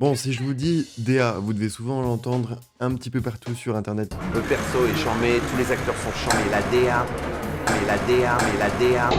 Bon, si je vous dis DA, vous devez souvent l'entendre un petit peu partout sur internet. Le perso est charmé, tous les acteurs sont charmés, la DA, mais la DA, mais la DA.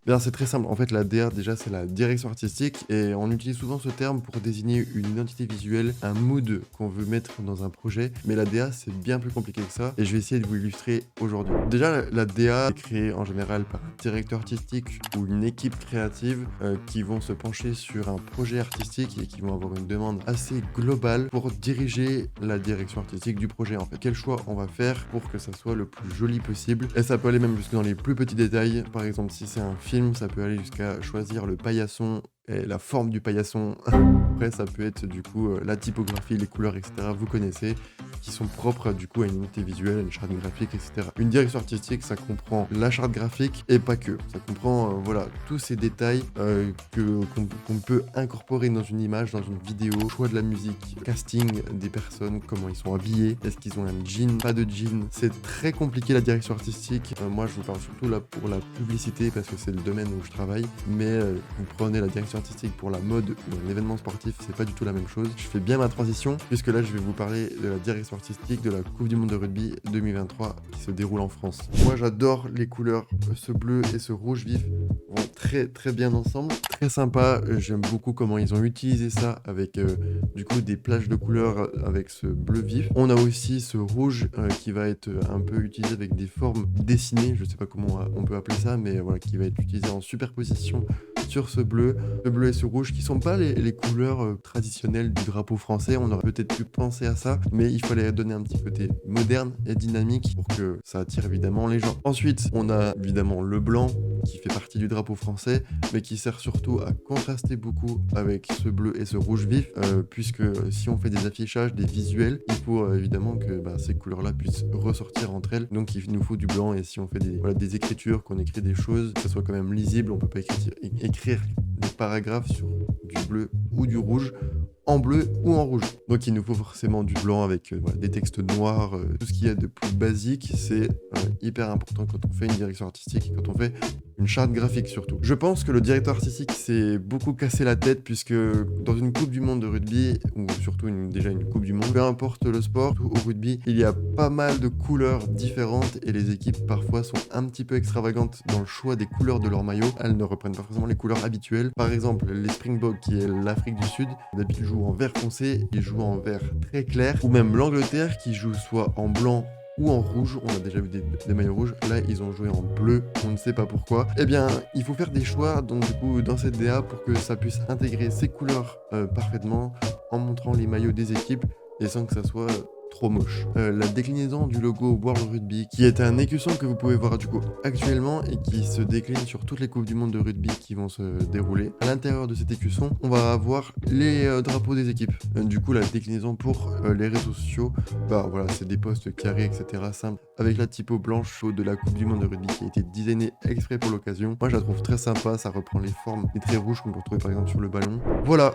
Bien, c'est très simple. En fait, la DA, déjà, c'est la direction artistique et on utilise souvent ce terme pour désigner une identité visuelle, un mood qu'on veut mettre dans un projet. Mais la DA, c'est bien plus compliqué que ça et je vais essayer de vous illustrer aujourd'hui. Déjà, la DA est créée en général par un directeur artistique ou une équipe créative qui vont se pencher sur un projet artistique et qui vont avoir une demande assez globale pour diriger la direction artistique du projet. En fait, quel choix on va faire pour que ça soit le plus joli possible. Et ça peut aller même jusque dans les plus petits détails. Par exemple, si c'est un film, ça peut aller jusqu'à choisir le paillasson et la forme du paillasson. Après, ça peut être du coup la typographie, les couleurs, etc. Vous connaissez, qui sont propres du coup à une unité visuelle, à une charte graphique, etc. Une direction artistique, ça comprend la charte graphique et pas que. Ça comprend voilà tous ces détails qu'on peut incorporer dans une image, dans une vidéo, choix de la musique, casting des personnes, comment ils sont habillés, est-ce qu'ils ont un jean, pas de jean. C'est très compliqué la direction artistique. Moi, je vous parle surtout là pour la publicité parce que c'est le domaine où je travaille. Mais vous prenez la direction artistique pour la mode ou un événement sportif, c'est pas du tout la même chose. Je fais bien ma transition puisque là je vais vous parler de la direction artistique de la Coupe du Monde de rugby 2023 qui se déroule en France. Moi j'adore les couleurs, ce bleu et ce rouge vif vont très bien ensemble, très sympa. J'aime beaucoup comment ils ont utilisé ça avec du coup des plages de couleurs avec ce bleu vif. On a aussi ce rouge qui va être un peu utilisé avec des formes dessinées, je sais pas comment on peut appeler ça, mais voilà, qui va être utilisé en superposition sur ce bleu et ce rouge qui sont pas les couleurs traditionnelles du drapeau français. On aurait peut-être pu penser à ça, mais il fallait donner un petit côté moderne et dynamique pour que ça attire évidemment les gens. Ensuite, on a évidemment le blanc qui fait partie du drapeau français, mais qui sert surtout à contraster beaucoup avec ce bleu et ce rouge vif, puisque si on fait des affichages, des visuels, il faut évidemment que ces couleurs-là puissent ressortir entre elles. Donc il nous faut du blanc, et si on fait des écritures, qu'on écrit des choses, que ça soit quand même lisible, on peut pas écrire des paragraphes sur du bleu ou du rouge, en bleu ou en rouge. Donc il nous faut forcément du blanc avec des textes noirs, tout ce qu'il y a de plus basique, c'est hyper important quand on fait une direction artistique, quand on fait une charte graphique surtout. Je pense que le directeur artistique s'est beaucoup cassé la tête puisque dans une coupe du monde de rugby, ou surtout déjà une coupe du monde, peu importe le sport, au rugby, il y a pas mal de couleurs différentes et les équipes parfois sont un petit peu extravagantes dans le choix des couleurs de leur maillot. Elles ne reprennent pas forcément les couleurs habituelles. Par exemple, les Springboks, qui est l'Afrique du Sud, d'habitude jouent en vert foncé, ils jouent en vert très clair, ou même l'Angleterre qui joue soit en blanc ou en rouge. On a déjà vu des maillots rouges, là ils ont joué en bleu, on ne sait pas pourquoi. Eh bien, il faut faire des choix donc du coup dans cette DA pour que ça puisse intégrer ces couleurs parfaitement en montrant les maillots des équipes et sans que ça soit trop moche. La déclinaison du logo World Rugby, qui est un écusson que vous pouvez voir du coup actuellement et qui se décline sur toutes les coupes du monde de rugby qui vont se dérouler. À l'intérieur de cet écusson, on va avoir les drapeaux des équipes. Du coup, la déclinaison pour les réseaux sociaux, voilà, c'est des posts carrés, etc. simples, avec la typo blanche de la coupe du monde de rugby qui a été designée exprès pour l'occasion. Moi, je la trouve très sympa, ça reprend les formes, les traits rouges qu'on peut retrouver par exemple sur le ballon. Voilà,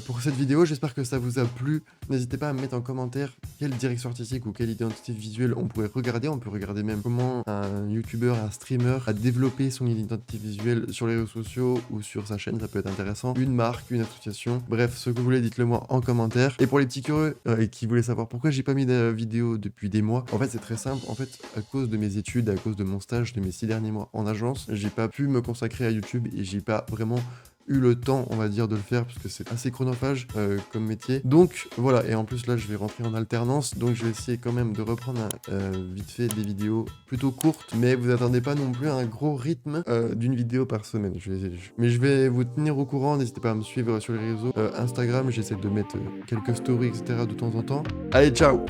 pour cette vidéo, j'espère que ça vous a plu. N'hésitez pas à me mettre en commentaire quelle direction artistique ou quelle identité visuelle on pourrait regarder. On peut regarder même comment un youtubeur, un streamer a développé son identité visuelle sur les réseaux sociaux ou sur sa chaîne, ça peut être intéressant. Une marque, une association, bref, ce que vous voulez, dites-le moi en commentaire. Et pour les petits curieux et qui voulaient savoir pourquoi j'ai pas mis de vidéo depuis des mois, en fait c'est très simple. En fait, à cause de mes études, à cause de mon stage de mes 6 derniers mois en agence, j'ai pas pu me consacrer à YouTube et j'ai pas vraiment eu le temps, on va dire, de le faire parce que c'est assez chronophage comme métier. Donc voilà, et en plus là je vais rentrer en alternance, donc je vais essayer quand même de reprendre vite fait des vidéos plutôt courtes, mais vous attendez pas non plus à un gros rythme d'une vidéo par semaine. Mais je vais vous tenir au courant, n'hésitez pas à me suivre sur les réseaux Instagram, j'essaie de mettre quelques stories, etc. de temps en temps. Allez, ciao!